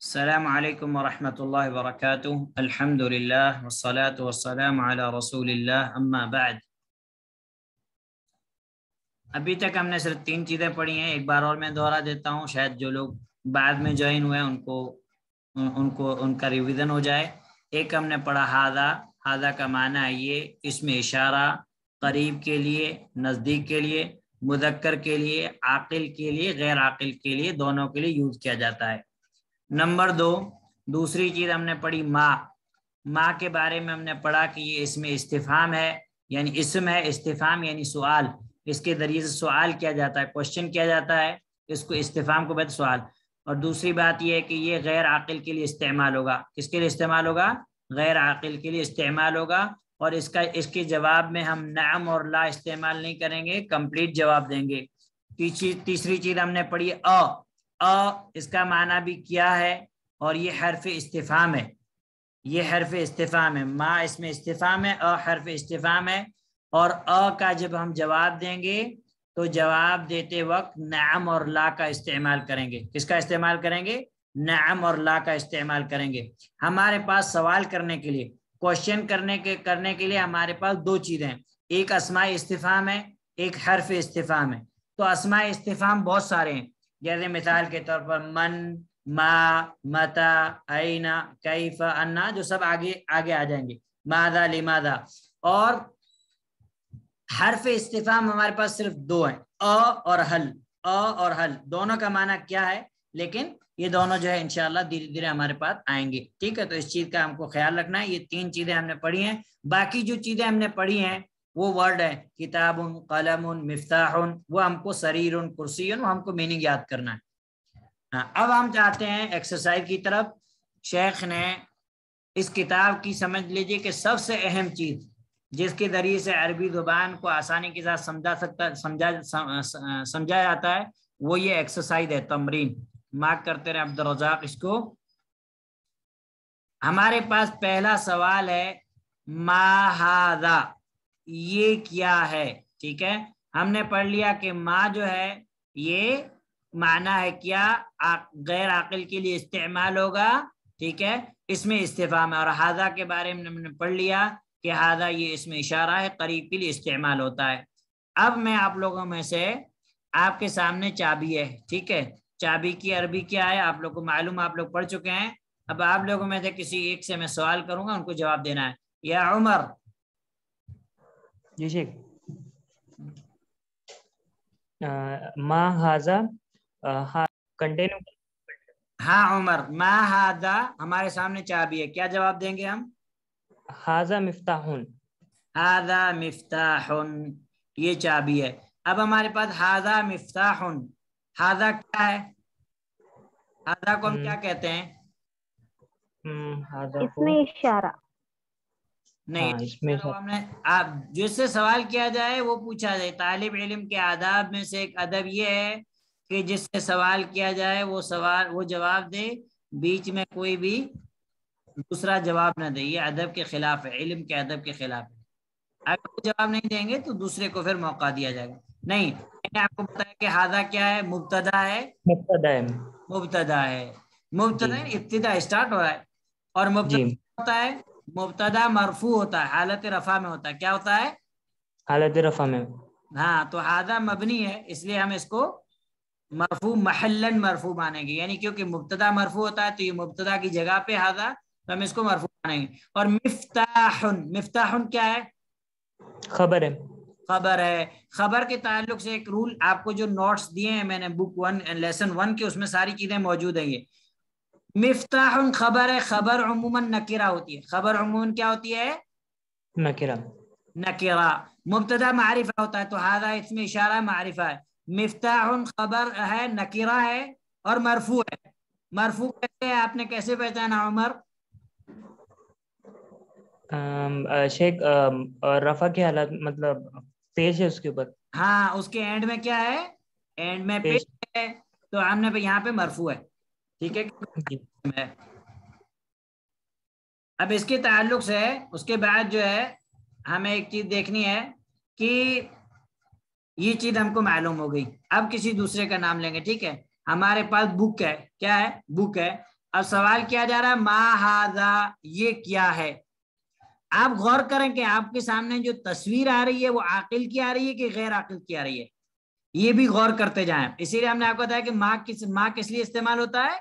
السلام علیکم ورحمۃ اللہ وبرکاتہ. الحمد للہ والصلاة والسلام علی رسول اللہ اما بعد. ابھی تک ہم نے صرف 3 چیزیں پڑھی ہیں. ایک بار اور میں دوہرا دیتا ہوں، شاید جو لوگ بعد میں جوائن ہوئے ان کا ریویژن ہو جائے. ایک ہم نے پڑھا ہاذا کا معنی ہے یہ، اس میں اشارہ قریب کے لیے، نزدیک کے لیے، مذکر کے لیے، عاقل کے لیے، غیر عاقل کے لیے، دونوں کے لیے یوز کیا جاتا ہے. نمبر 2، دوسری چیز ہم نے پڑھی ما کے بارے میں. ہم نے پڑھا کہ یہ اس میں استفہام ہے، یعنی اسم ہے. استفہام یعنی سوال، اس کے ذریعے سے سوال کیا جاتا ہے، کوشچن کیا جاتا ہے، اس کو استفہام کو بعد سوال. اور دوسری بات یہ ہے کہ یہ غیر عاقل کے لیے استعمال ہوگا. کس کے لیے استعمال ہوگا؟ غیر عاقل کے لیے استعمال ہوگا. اور اس کے جواب میں ہم نعم اور لا استعمال نہیں کریں گے، کمپلیٹ جواب دیں گے. تیسری چیز ہم نے پڑھی اس کا معنی بھی کیا ہے، اور یہ حرف استفہام ہے. یہ حرف استفہام ہے. ما اس میں استفہام ہے، حرف استفہام ہے. اور کا جب ہم جواب دیں گے تو جواب دیتے وقت نعم اور لا کا استعمال کریں گے. کس کا استعمال کریں گے؟ نعم اور لا کا استعمال کریں گے. ہمارے پاس سوال کرنے کے لیے، کوشچن کرنے کے لیے ہمارے پاس 2 چیزیں ہیں. ایک اسماء استفہام ہے، ایک حرف استفہام ہے. تو اسماء استفہام بہت سارے ہیں، جیسے مثال کے طور پر من، ما، متا، اینا، کیف، انا، جو سب آگے آ جائیں گے. ماذا، لماذا. اور حرف استفہام ہمارے پاس صرف 2 ہیں، اور حل. اور حل دونوں کا معنی کیا ہے، لیکن یہ دونوں جو ہے انشاءاللہ دھیرے دھیرے ہمارے پاس آئیں گے. ٹھیک ہے، تو اس چیز کا ہم کو خیال رکھنا ہے. یہ 3 چیزیں ہم نے پڑھی ہیں. باقی جو چیزیں ہم نے پڑھی ہیں وہ ورڈ ہے، کتاب، قلم، مفتاح، وہ ہم کو سریر، کرسی، وہ ہم کو میننگ یاد کرنا ہے. اب ہم چاہتے ہیں ایکسرسائز کی طرف. شیخ نے اس کتاب کی سمجھ لیجئے کہ سب سے اہم چیز جس کے ذریعے سے عربی زبان کو آسانی کے ساتھ سمجھا جاتا ہے، وہ یہ ایکسرسائز ہے، تمرین. مارک کرتے رہے عبد الرزاق اس کو. ہمارے پاس پہلا سوال ہے، ما ھذا، یہ کیا ہے. ٹھیک ہے، ہم نے پڑھ لیا کہ ما جو ہے یہ معنی ہے کیا، غیر عاقل کے لیے استعمال ہوگا. ٹھیک ہے، اس میں استفہام ہے. اور ھذا کے بارے میں ہم نے پڑھ لیا کہ ھذا یہ اس میں اشارہ ہے، قریب کے لیے استعمال ہوتا ہے. اب میں آپ لوگوں میں سے، آپ کے سامنے چابی ہے. ٹھیک ہے، چابی کی عربی کیا ہے آپ لوگ کو معلوم، آپ لوگ پڑھ چکے ہیں. اب آپ لوگوں میں سے کسی ایک سے میں سوال کروں گا، ان کو جواب دینا ہے. یا عمر. جی شیخ. ما ھذا کنٹینیو. ہاں عمر، ما ھذا ہمارے سامنے چابی ہے، کیا جواب دیں گے ہم؟ ھذا مفتاح. ھذا مفتاح، یہ چابی ہے. اب ہمارے پاس ھذا مفتاح، ھذا کیا ہے؟ ھذا کو ہم کیا کہتے ہیں؟ اس میں اشارہ. نہیں، ہم نے آپ جس سے سوال کیا جائے وہ پوچھا جائے. طالب علم کے آداب میں سے ایک ادب یہ ہے کہ جس سے سوال کیا جائے وہ جواب دے، بیچ میں کوئی بھی دوسرا جواب نہ دے. یہ ادب کے خلاف ہے، علم کے ادب کے خلاف ہے. اگر وہ جواب نہیں دیں گے تو دوسرے کو پھر موقع دیا جائے گا. نہیں، میں نے آپ کو بتایا کہ ھذا کیا ہے، مبتدا ہے. مبتدا ہے ابتدا اسٹارٹ ہو رہا ہے. اور مبتدا ہوتا ہے، مبتدا مرفوع ہوتا ہے، حالت رفع میں ہوتا ہے. کیا ہوتا ہے؟ حالت رفع میں. ہاں، تو ھذا مبنی ہے، اس لیے ہم اس کو مرفوع محلن مرفوع مانیں گے. یعنی کیونکہ مبتدا مرفوع ہوتا ہے تو یہ مبتدا کی جگہ پہ ھذا، تو ہم اس کو مرفوع مانیں گے. اور مفتاح، مفتاح کیا ہے؟ خبر ہے. خبر ہے. خبر کے تعلق سے ایک رول آپ کو جو نوٹس دیے ہیں میں نے بک 1 لیسن 1 کے، اس میں ساری چیزیں موجود ہیں. یہ مفتاح خبر ہے. خبر عموماً نکرہ ہوتی ہے. خبر عموماً کیا ہوتی ہے؟ نکرہ. مبتدا معرفہ ہوتا ہے، تو ھذا اس میں اشارہ معرفہ ہے. مفتاح خبر ہے، نکرہ ہے، اور مرفوع ہے. مرفوع کیسے ہے، آپ نے کیسے پہچانا عمر؟ شیخ رفع کی حالت مطلب پیش ہے اس کے اوپر. ہاں، اس کے اینڈ میں کیا ہے؟ اینڈ میں پیش ہے، تو ہم نے یہاں پہ مرفوع ہے. ٹھیک ہے. اب اس کے تعلق سے اس کے بعد جو ہے ہمیں ایک چیز دیکھنی ہے کہ یہ چیز ہم کو معلوم ہو گئی. اب کسی دوسرے کا نام لیں گے. ٹھیک ہے، ہمارے پاس بک ہے. کیا ہے؟ بک ہے. اب سوال کیا جا رہا ہے ما ھذا، یہ کیا ہے. آپ غور کریں کہ آپ کے سامنے جو تصویر آ رہی ہے وہ عاقل کی آ رہی ہے کہ غیر عاقل کی آ رہی ہے، یہ بھی غور کرتے جائیں. اسی لیے ہم نے آپ کو بتایا کہ ماں کس لیے استعمال ہوتا ہے؟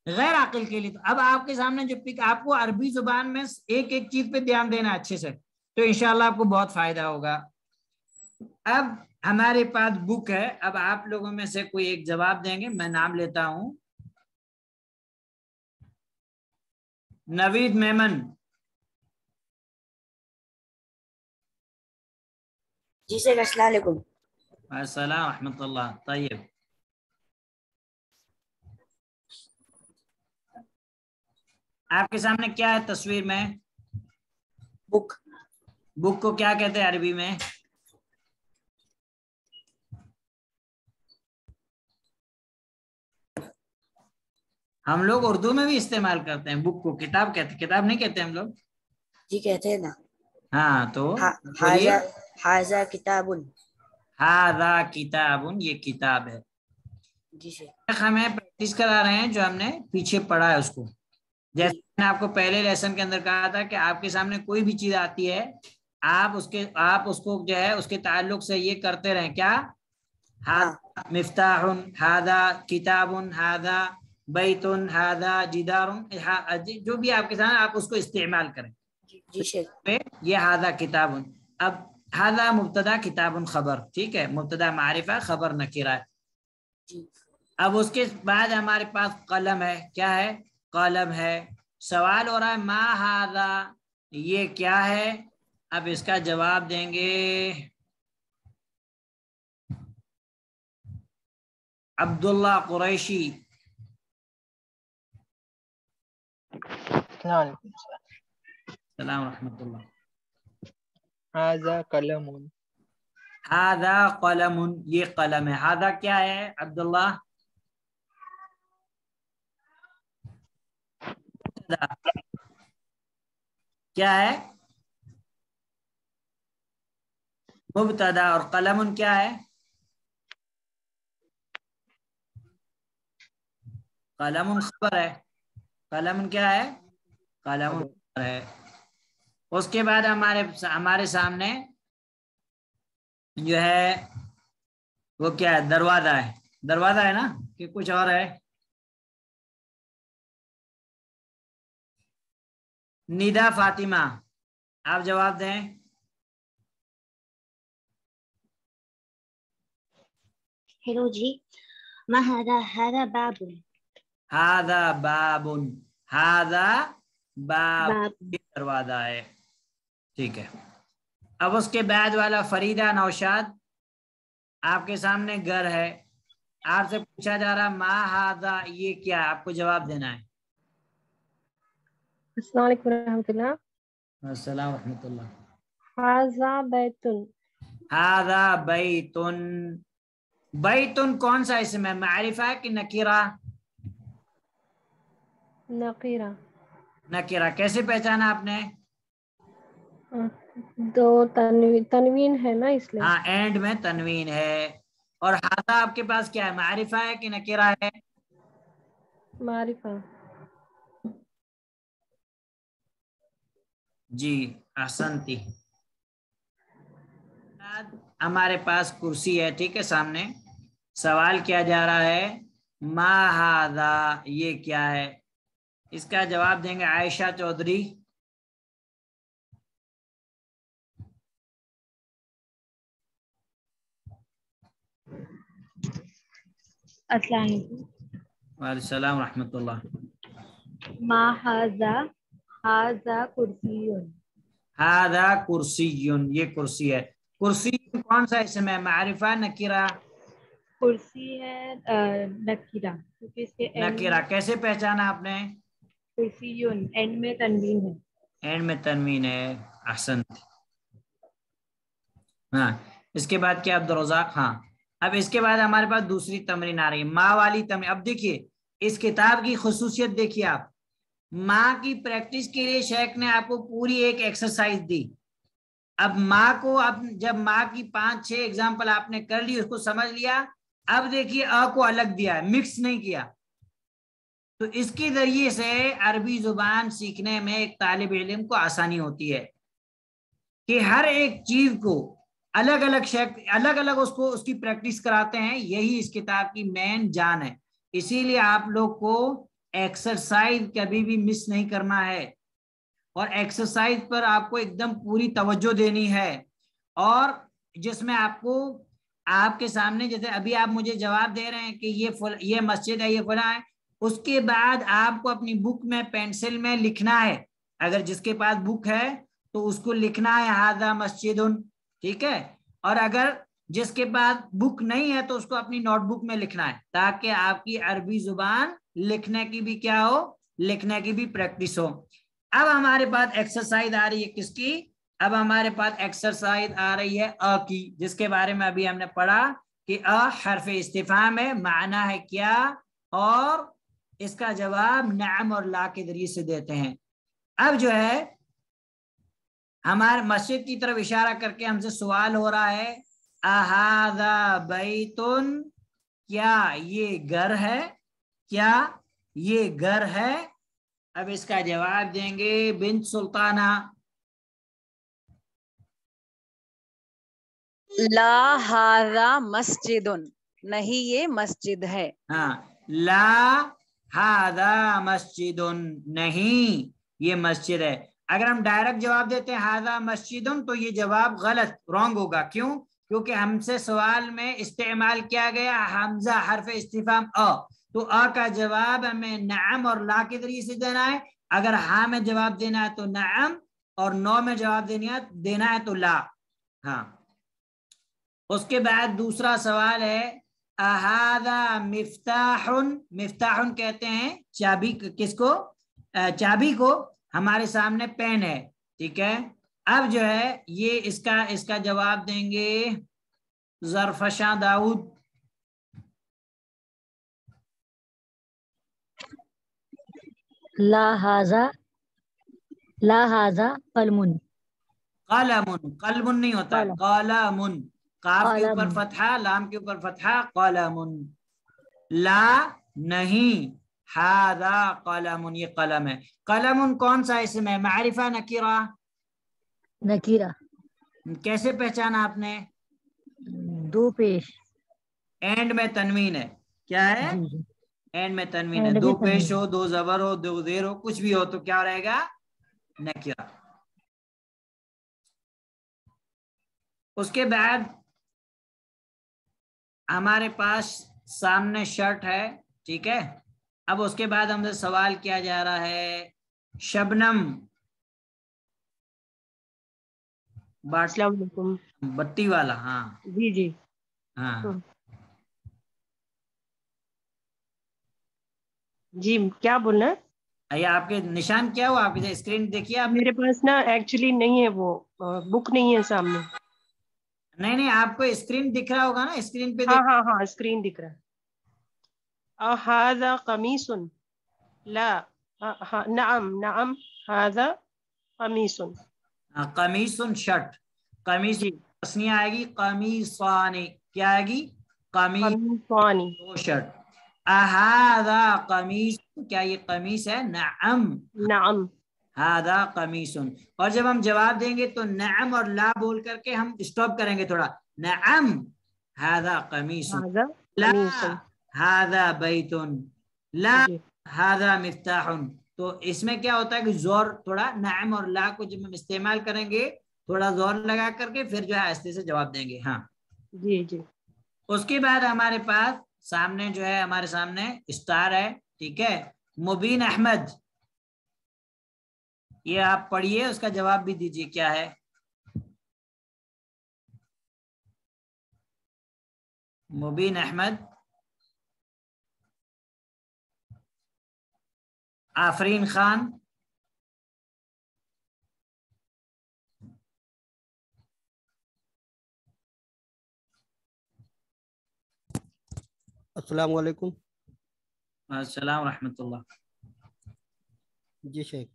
غیر عاقل کے لیے. اب آپ کے سامنے جو پک، آپ کو عربی زبان میں ایک ایک چیز پہ دھیان دینا اچھے سے، تو انشاءاللہ آپ کو بہت فائدہ ہوگا. اب ہمارے پاس بک ہے، اب آپ لوگوں میں سے کوئی ایک جواب دیں گے. میں نام لیتا ہوں. نوید میمن. جی سر، السلام علیکم. السلام ورحمۃ اللہ. طیب، آپ کے سامنے کیا ہے تصویر میں؟ بک. بک کو کیا کہتے ہیں عربی میں؟ ہم لوگ اردو میں بھی استعمال کرتے ہیں بک کو، کتاب کہتے ہیں. کتاب نہیں کہتے ہم لوگ؟ جی کہتے ہیں نا. ہاں تو بولیے. ھذا کتاب. ھذا کتاب، یہ کتاب ہے. جی سر. ہمیں پریکٹس کرا رہے ہیں جو ہم نے پیچھے پڑھا ہے اس کو. جیسے جی. میں نے آپ کو پہلے لیسن کے اندر کہا تھا کہ آپ کے سامنے کوئی بھی چیز آتی ہے، آپ اس کو جو ہے اس کے تعلق سے یہ کرتے رہیں. کیا؟ ہاں. مفتاح، ھذا کتاب، ھذا بیت، ھذا جدار، جو بھی آپ کے سامنے آپ اس کو استعمال کریں. جی سر. یہ ھذا کتاب. اب ھذا مبتدا، کتاب خبر. ٹھیک ہے، مبتدا معرفہ، خبر نکرہ ہے. جی. اب اس کے بعد ہمارے پاس قلم ہے. کیا ہے؟ قلم ہے. سوال ہو رہا ہے ما ھذا، یہ کیا ہے؟ اب اس کا جواب دیں گے عبداللہ قریشی. السلام علیکم. السلام ورحمۃ اللہ. ھذا قلم. ھذا قلم، یہ قلم ہے. ھذا کیا ہے عبداللہ؟ کیا ہے؟ مبتدا. اور قلم کیا ہے؟ قلم خبر ہے. قلم کیا ہے؟ قلم خبر ہے. اس کے بعد ہمارے سامنے جو ہے وہ کیا ہے؟ دروازہ ہے. دروازہ ہے نا کہ کچھ اور ہے؟ ندا فاطمہ، آپ جواب دیں. ہیلو جی. ما ھذا؟ ھذا باب. ھذا باب، ھذا باب، باب. یہ دروازہ ہے. ٹھیک ہے. اب اس کے بعد والا فریدہ نوشاد، آپ کے سامنے گھر ہے. آپ سے پوچھا جا رہا ما ھذا، یہ کیا ہے؟ آپ کو جواب دینا ہے. السلام علیکم ورحمۃ اللہ. السلام ورحمۃ اللہ. ھذا بیت. ھذا بیت. بیت کون سا اسم ہے؟ معرفہ ہے کہ نکرہ؟ نقیرہ. نکرہ. کیسے پہچانا آپ نے؟ دو تنوین ہے نا اس لیے. ہاں، اینڈ میں تنوین ہے. اور ھذا آپ کے پاس کیا ہے؟ معرفہ ہے کہ نکرہ ہے؟ معرفہ. جی احسنتی. ہمارے پاس کرسی ہے. ٹھیک ہے، سامنے سوال کیا جا رہا ہے ما ھذا، یہ کیا ہے؟ اس کا جواب دیں گے عائشہ چودھری. السلام علیکم. وعلیکم السلام ورحمۃ اللہ. ما ھذا؟ ھذا کرسی. ھذا کرسی، یہ کرسی ہے. کرسی کون سا اسم ہے؟ معرفہ نکرہ؟ کرسی ہے نکیرہ، کیونکہ اس کے اینڈ نکرہ. میں کیسے پہچانا آپ نے؟ کرسی اینڈ میں تنوین ہے. اینڈ میں تنوین ہے. احسنت. ہاں، اس کے بعد کیا عبدالرزاق؟ ہاں، اب اس کے بعد ہمارے پاس دوسری تمرین آ رہی ہے، ماں والی تمرین. اب دیکھیے اس کتاب کی خصوصیت دیکھیے آپ. ماں کی پریکٹس کے لیے شیخ نے آپ کو پوری ایک ایکسرسائز دی. اب ماں کو، اب جب ماں کی 5-6 ایگزامپل آپ نے کر لی، اس کو سمجھ لیا. اب دیکھیے کو الگ دیا ہے، مکس نہیں کیا. تو اس کے ذریعے سے عربی زبان سیکھنے میں ایک طالب علم کو آسانی ہوتی ہے کہ ہر ایک چیز کو الگ الگ اس کی پریکٹس کراتے ہیں. یہی اس کتاب کی مین جان ہے. اسی لیے آپ لوگ کو ایکسرسائز کبھی بھی مس نہیں کرنا ہے, اور ایکسرسائز پر آپ کو ایک دم پوری توجہ دینی ہے, اور جس میں آپ کو آپ کے سامنے جیسے ابھی آپ مجھے جواب دے رہے ہیں کہ یہ مسجد ہے, یہ فلاں ہے, اس کے بعد آپ کو اپنی بک میں پینسل میں لکھنا ہے. اگر جس کے پاس بک ہے تو اس کو لکھنا ہے ھذا مسجد, ٹھیک ہے. اور اگر جس کے پاس بک نہیں ہے تو اس کو اپنی نوٹ بک میں لکھنا ہے, تاکہ آپ کی عربی زبان لکھنے کی بھی کیا ہو, لکھنے کی بھی پریکٹس ہو. اب ہمارے پاس ایکسرسائز آ رہی ہے کس کی؟ اب ہمارے پاس ایکسرسائز آ رہی ہے ا کی, جس کے بارے میں ابھی ہم نے پڑھا کہ ا حرف استفہام ہے, معنی ہے کیا, اور اس کا جواب نعم اور لا کے ذریعے سے دیتے ہیں. اب جو ہے ہمارے مسجد کی طرف اشارہ کر کے ہم سے سوال ہو رہا ہے, اھذا بیتن, کیا یہ گھر ہے, کیا یہ گھر ہے. اب اس کا جواب دیں گے بنت سلطانہ. لا ھذا مسجد, نہیں یہ مسجد ہے. ہاں, لا ھذا مسجد, نہیں یہ مسجد ہے. اگر ہم ڈائریکٹ جواب دیتے ہیں ھذا مسجد تو یہ جواب غلط, رانگ ہوگا. کیوں؟ کیونکہ ہم سے سوال میں استعمال کیا گیا حمزہ حرف استفہام ا, تو ا کا جواب ہمیں نعم اور لا کے ذریعے سے دینا ہے. اگر ہاں میں جواب دینا ہے تو نعم, اور نو میں جواب دینا ہے تو لا. ہاں, اس کے بعد دوسرا سوال ہے اھذا مفتاح, مفتاح کہتے ہیں چابی, کس کو؟ چابی کو. ہمارے سامنے پین ہے, ٹھیک ہے. اب جو ہے یہ اس کا جواب دیں گے ظرفشاں داؤد. لا ھذا قلم. قلم, قلم نہیں ہوتا, قلم, قاف کے اوپر قلم. فتحہ, لام کے اوپر فتحہ, قلم. لا نہیں, ھذا قلم, یہ قلم ہے. قلم کون سا اسم ہے؟ معرفہ نکرہ؟ نکیرہ. کیسے پہچانا آپ نے؟ دو پیش. اینڈ میں تنوین ہے. کیا ہے؟ جی جی, اینڈ میں تنوین ہے. اینڈ دو میں پیش تنوین. ہو, دو زبر ہو, دو زیر ہو, کچھ بھی ہو تو کیا رہے گا؟ نکرہ. اس کے بعد ہمارے پاس سامنے شرٹ ہے, ٹھیک ہے. اب اس کے بعد ہم سے سوال کیا جا رہا ہے شبنم, السلام علیکم. بٹی والا. ہاں جی جی. ہاں, جی کیا بولنا ہے؟ آپ کے نشان کیا ہوا؟ آپ کی اسکرین دیکھیے آپ نے. میرے پاس نا ایکچولی نہیں ہے, وہ بک نہیں ہے سامنے. نہیں, آپ کو اسکرین دکھ رہا ہوگا نا, اسکرین پہ ہاں ہاں ہاں, اسکرین دکھ رہا ہے. اھذا قمیص, لا نعم نعم ھذا قمیص. قمیص شرٹ, قمیص جی, تسنیہ آئے گی, قمیصان کیا آئے گی؟ قمیص, قمیصانی. دو شرٹ. اھذا قمیص, کیا یہ قمیص ہے؟ نعم نعم. ھذا قمیص. اور جب ہم جواب دیں گے تو نعم اور لا بول کر کے ہم اسٹاپ کریں گے تھوڑا. نعم ھذا قمیص, ھذا لا قمیص. ھذا بیت, لا جی ھذا مفتاح. تو اس میں کیا ہوتا ہے کہ زور تھوڑا نعم اور لا کو جب ہم استعمال کریں گے تھوڑا زور لگا کر کے پھر جو ہے آہستہ سے جواب دیں گے. ہاں, جی جی. اس کے بعد ہمارے پاس سامنے جو ہے ہمارے سامنے اسٹار ہے, ٹھیک ہے. مبین احمد, یہ آپ پڑھیے, اس کا جواب بھی دیجیے کیا ہے. مبین احمد. آفرین خان, السلام علیکم. السلام ورحمۃ اللہ. جی شیخ.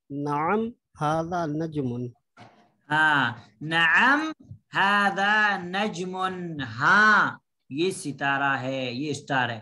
نعم ھذا نجم. ہاں, نعم ھذا نجم, ہاں یہ ستارہ ہے, یہ اسٹار ہے.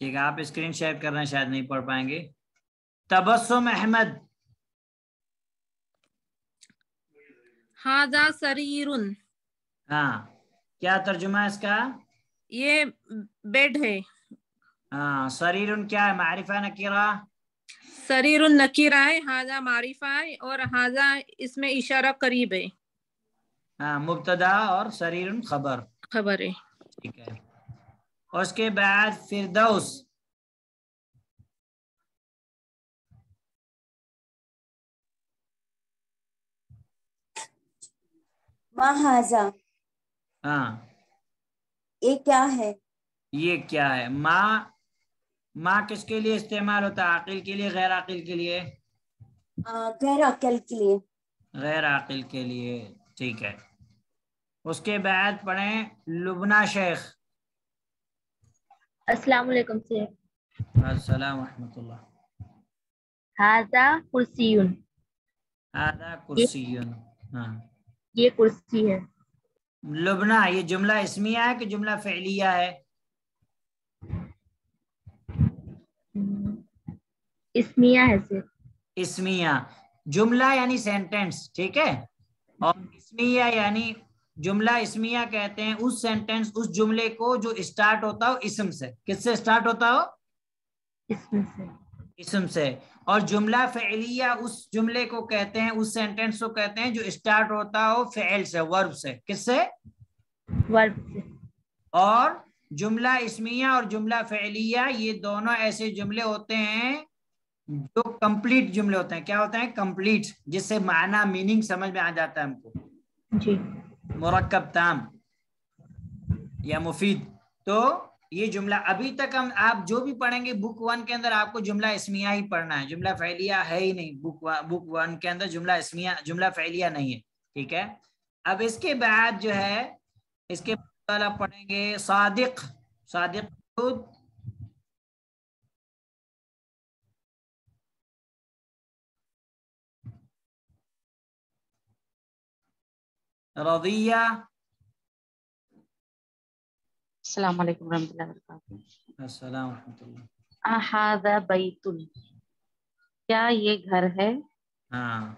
ٹھیک ہے, آپ اسکرین شیئر کر رہے ہیں, شاید نہیں پڑھ پائیں گے. تبسم احمد. ہاذا سریرن. ہاں, کیا ترجمہ ہے اس کا؟ یہ بیڈ ہے. ہاں, سریرن کیا ہے, معرفہ نکرہ؟ سریرن نکیرہ ہے, ہاذا معرفہ ہے, اور ہاذا اس میں اشارہ قریب ہے. ہاں, مبتدا اور سریرن خبر. خبر ہے. ٹھیک ہے. اور اس کے بعد فردوس. ما ہاذا. ہاں, یہ کیا ہے؟ یہ کیا ہے. ما کس کے لیے استعمال ہوتا ہے, عاقل کے لیے غیر عاقل کے لیے؟ غیر عقل کے لیے. غیر عاقل کے لیے. ٹھیک ہے. اس کے بعد پڑھیں لبنہ شیخ. السلام علیکم سر. السلام ورحمۃ اللہ. ہاذا کرسیون. ہذا کرسیون. ہاں, یہ کرسی ہے. لبنہ یہ جملہ اسمیہ ہے کہ جملہ فعلیہ ہے؟ اسمیہ ہے سر. اسمیہ. جملہ یعنی سینٹینس, ٹھیک ہے, اور اسمیہ یعنی جملہ اسمیہ کہتے ہیں اس سینٹینس, اس جملے کو جو اسٹارٹ ہوتا ہو اسم سے. کس سے اسٹارٹ ہوتا ہو؟ اسم سے. اسم سے. اور جملہ فعلیہ اس جملے کو کہتے ہیں, اس سینٹینس کو کہتے ہیں جو اسٹارٹ ہوتا ہو فعل سے, ورب سے. کس سے؟ ورب سے. اور جملہ اسمیہ اور جملہ فعلیہ یہ دونوں ایسے جملے ہوتے ہیں جو کمپلیٹ جملے ہوتے ہیں. کیا ہوتے ہیں؟ کمپلیٹ, جس سے معنی میننگ سمجھ میں آ جاتا ہے ہم کو. جی. مرکب تام یا مفید. تو یہ جملہ ابھی تک ہم آپ جو بھی پڑھیں گے بک 1 کے اندر آپ کو جملہ اسمیہ ہی پڑھنا ہے, جملہ فعلیہ ہے ہی نہیں. بک 1 کے اندر جملہ اسمیہ جملہ فعلیہ نہیں ہے. ٹھیک ہے. اب اس کے بعد جو ہے اس کے بعد آپ پڑھیں گے صادق. صادق رضیہ. السلام علیکم ورحمۃ اللہ وبرکاتہ. السلام ورحمۃ اللہ. احاذا بیت. کیا یہ گھر ہے؟ ہاں,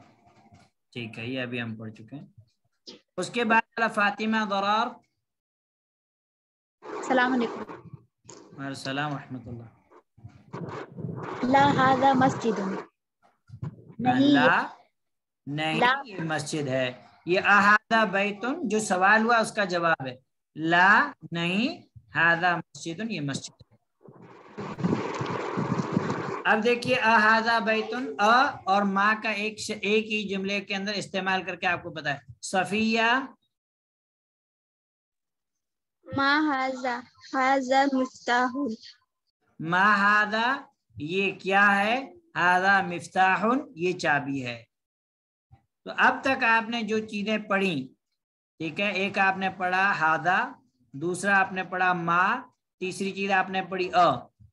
ٹھیک ہے, یہ ابھی ہم پڑھ چکے ہیں. اس کے بعد فاطمہ ضرار. السلام علیکم. السلام ورحمۃ اللہ. لا هذا مسجد. نہیں یہ مسجد ہے. یہ احاذا بیتن جو سوال ہوا اس کا جواب ہے. لا نہیں, ہاذا مسجد یہ مسجد ہے. اب دیکھیے احاذا بیتن اور ما کا ایک ہی جملے کے اندر استعمال کر کے آپ کو پتا ہے. صفیہ. ما هذا. هذا مفتاح. ما هذا یہ کیا ہے, هذا مفتاح یہ چابی ہے. تو اب تک آپ نے جو چیزیں پڑھی, ٹھیک ہے, ایک آپ نے پڑھا ہاذا, دوسرا آپ نے پڑھا ما, تیسری چیز آپ نے پڑھی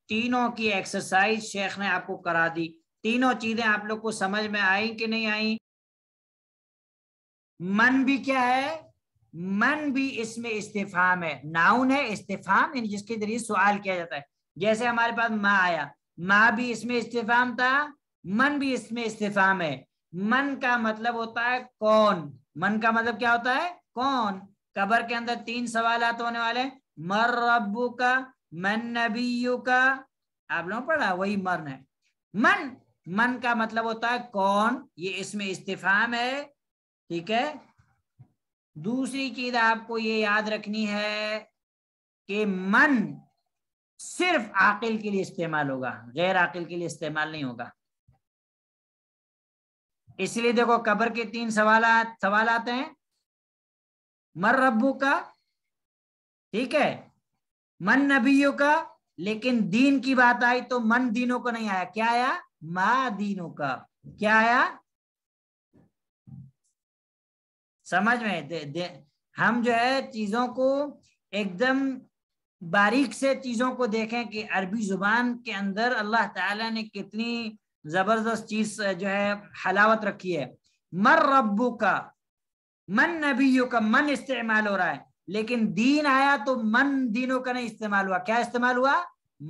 تینوں کی ایکسرسائز شیخ نے آپ کو کرا دی. تینوں چیزیں آپ لوگ کو سمجھ میں آئیں کہ نہیں آئیں؟ من بھی کیا ہے؟ من بھی اس میں استفہام ہے, ناؤن ہے, استفہام یعنی جس کے ذریعے سوال کیا جاتا ہے. جیسے ہمارے پاس ما آیا, ما بھی اس میں استفہام تھا, من بھی اس میں استفہام ہے. من کا مطلب ہوتا ہے کون. من کا مطلب کیا ہوتا ہے؟ کون. قبر کے اندر 3 سوالات ہونے والے, مر ربک, من نبیک. آپ لوگوں پڑھا وہی من ہے. من کا مطلب ہوتا ہے کون, یہ اس میں استفہام ہے. ٹھیک ہے. دوسری چیز آپ کو یہ یاد رکھنی ہے کہ من صرف عاقل کے لیے استعمال ہوگا, غیر عاقل کے لیے استعمال نہیں ہوگا. اس لیے دیکھو قبر کے 3 سوالات ہیں, مر ربو کا, ٹھیک ہے, من نبیوں کا, لیکن دین کی بات آئی تو من دینوں کو نہیں آیا. کیا آیا؟ ما دینوں کا. کیا آیا؟ سمجھ میں ہم جو ہے چیزوں کو ایک دم باریک سے چیزوں کو دیکھیں کہ عربی زبان کے اندر اللہ تعالیٰ نے کتنی زبردست چیز جو ہے حلاوت رکھی ہے. مر ربو کا, من نبیوں کا, من استعمال ہو رہا ہے, لیکن دین آیا تو من دینوں کا نہیں استعمال ہوا. کیا استعمال ہوا؟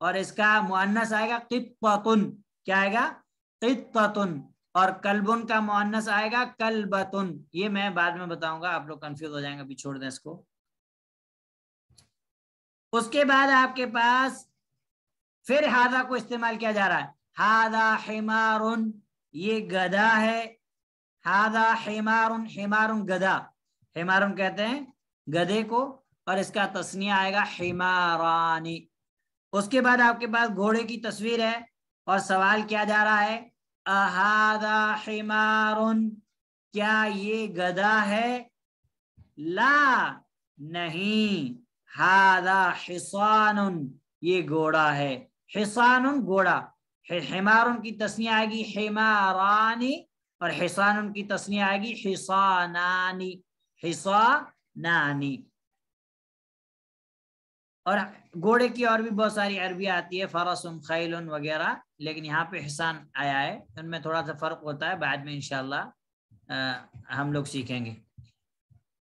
اور اس کا مؤنث آئے گا قطۃ. کیا آئے گا؟ قطۃ. اور کلبن کا مؤنث آئے گا کلبۃ. یہ میں بعد میں بتاؤں گا, آپ لوگ کنفیوز ہو جائیں گے, ابھی چھوڑ دیں اس کو. اس کے بعد آپ کے پاس پھر ہاذا کو استعمال کیا جا رہا ہے. ہاذا حمار, یہ گدھا ہے. ہاذا حمار, حمار گدھا, حمار کہتے ہیں گدھے کو, اور اس کا تسنیہ آئے گا حمارانی. اس کے بعد آپ کے پاس گھوڑے کی تصویر ہے اور سوال کیا جا رہا ہے اہذا حمار, کیا یہ گدھا ہے؟ لا, نہیں. ہاذا حصان, یہ گھوڑا ہے. حصان گھوڑا. حمار کی تسنیہ آئے گی حمارانی, اور حصان کی تسنیہ آئے گی حصانانی. حصانانی. اور گھوڑے کی اور بھی بہت ساری عربی آتی ہے, فرس خیل وغیرہ, لیکن یہاں پہ حصان آیا ہے, ان میں تھوڑا سا فرق ہوتا ہے, بعد میں انشاءاللہ ہم لوگ سیکھیں گے.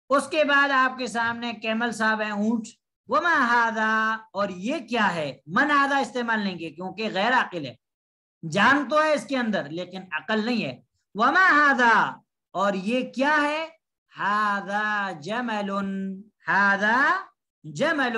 اس کے بعد آپ کے سامنے کیمل صاحب ہیں, اونٹ. وما ہاذا, اور یہ کیا ہے؟ من ہاذا استعمال نہیں کیے کیونکہ غیر عاقل ہے. جان تو ہے اس کے اندر لیکن عقل نہیں ہے. وما ہاذا, اور یہ کیا ہے؟ ہاذا جمل, ہاذا جمل,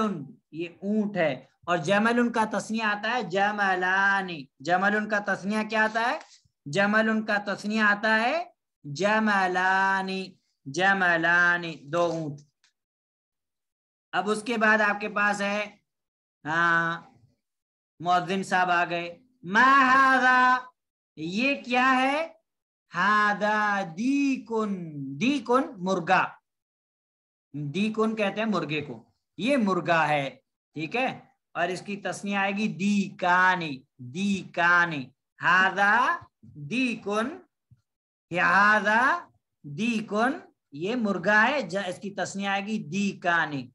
یہ اونٹ ہے. اور جمل کا تسنیہ آتا ہے جملانی. جمل کا تسنیہ کیا آتا ہے؟ جمل کا تسنیہ آتا ہے جملانی. جملانی, دو اونٹ. اب اس کے بعد آپ کے پاس ہے, مؤذن صاحب آ گئے. ما ہاذا, یہ کیا ہے؟ ہاذا دیکن, دیکن مرغا. دیکن کہتے ہیں مرغے کو, یہ مرغا ہے. ٹھیک ہے, اور اس کی تسنیہ آئے گی دیکانی. دیکانی. ہاذا دیکن, ہاذا دیکن, یہ مرغا ہے, اس کی تسنیہ آئے گی دیکانی.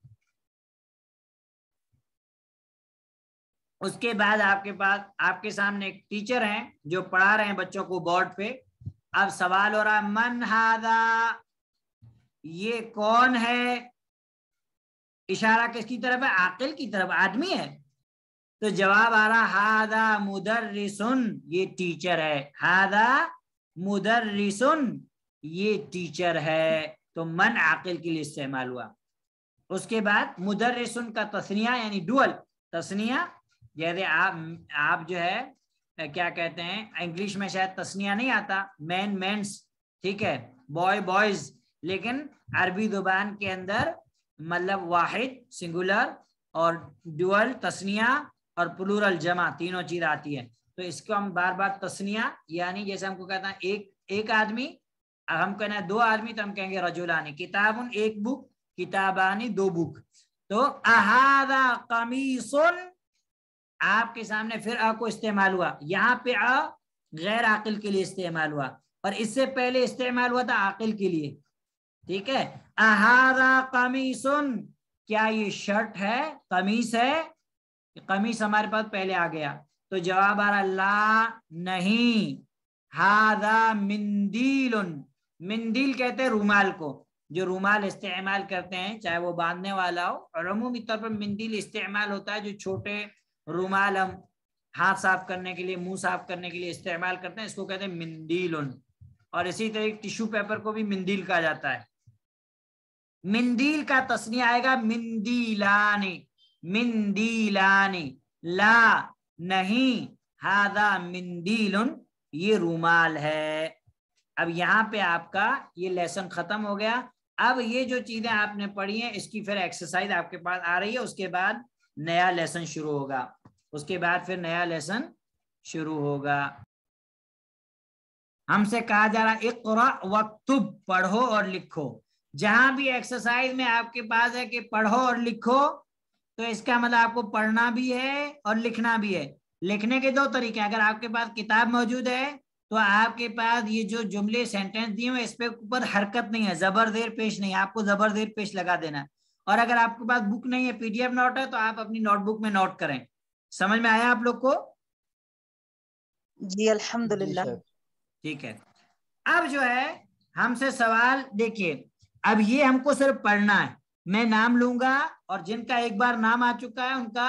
اس کے بعد آپ کے پاس, آپ کے سامنے ایک ٹیچر ہیں جو پڑھا رہے ہیں بچوں کو بورڈ پہ. اب سوال ہو رہا ہے من ہاذا, یہ کون ہے؟ اشارہ کس کی طرف ہے؟ عاقل کی طرف, آدمی ہے. تو جواب آ رہا ہاذا مدرسن, یہ ٹیچر ہے. ہاذا مدرسن, یہ ٹیچر ہے. تو من عاقل کے لیے استعمال ہوا. اس کے بعد مدرسن کا تثنیہ یعنی ڈوئل تثنیہ, جیسے آپ جو ہے کیا کہتے ہیں, انگلش میں شاید تثنیہ نہیں آتا, مین مینس, ٹھیک ہے, بوائے بوائز, لیکن عربی زبان کے اندر مطلب واحد سنگولر اور ڈوئل تثنیہ اور پلورل جمع تینوں چیز آتی ہے. تو اس کو ہم بار بار تثنیہ, یعنی جیسے ہم کو کہتا ہے ایک آدمی, ہم کہنا ہے دو آدمی تو ہم کہیں گے رجلانی. کتابن ایک بک, کتابانی دو بک. تو اہذا قمیص, آپ کے سامنے پھر آ کو استعمال ہوا. یہاں پہ آ غیر عاقل کے لیے استعمال ہوا, اور اس سے پہلے استعمال ہوا تھا عاقل کے لیے. ٹھیک ہے, اہذا قمیص, کیا یہ شرٹ ہے, قمیص ہے؟ قمیص ہمارے پاس پہلے آ گیا, تو جواب آ رہا لا, نہیں. ہاذا مندیل, مندیل کہتے ہیں رومال کو, جو رومال استعمال کرتے ہیں چاہے وہ باندھنے والا ہو, اور عمومی طور پر مندیل استعمال ہوتا ہے جو چھوٹے رومال ہم ہاتھ صاف کرنے کے لیے, منہ صاف کرنے کے لیے استعمال کرتے ہیں, اس کو کہتے ہیں مندیل. اور اسی طرح ٹیشو پیپر کو بھی مندیل کہا جاتا ہے. مندیل کا تسنیہ آئے گا مندیلانی, مندیلانی. لا, نہیں. ہاذا مندیل, یہ رومال ہے. اب یہاں پہ آپ کا یہ لیسن ختم ہو گیا. اب یہ جو چیزیں آپ نے پڑھی ہیں اس کی پھر ایکسرسائز آپ کے پاس آ رہی ہے. اس کے بعد نیا لیسن شروع ہوگا. اس کے بعد پھر نیا لیسن شروع ہوگا. ہم سے کہا جا رہا اقرا وکتب, پڑھو اور لکھو. جہاں بھی ایکسرسائز میں آپ کے پاس ہے کہ پڑھو اور لکھو, تو اس کا مطلب آپ کو پڑھنا بھی ہے اور لکھنا بھی ہے. لکھنے کے دو طریقے, اگر آپ کے پاس کتاب موجود ہے تو آپ کے پاس یہ جو جملے سینٹینس دیے ہوئے اس پہ اوپر حرکت نہیں ہے, زبر زیر پیش نہیں, آپ کو زبر زیر پیش لگا دینا ہے. اور اگر آپ کے پاس بک نہیں ہے, پی ڈی ایف نوٹ ہے, تو آپ اپنی نوٹ بک میں نوٹ کریں. سمجھ میں آیا آپ لوگ کو؟ جی الحمدللہ. ٹھیک ہے. اب جو ہے ہم سے سوال دیکھیے, اب یہ ہم کو صرف پڑھنا ہے. میں نام لوں گا اور جن کا ایک بار نام آ چکا ہے ان کا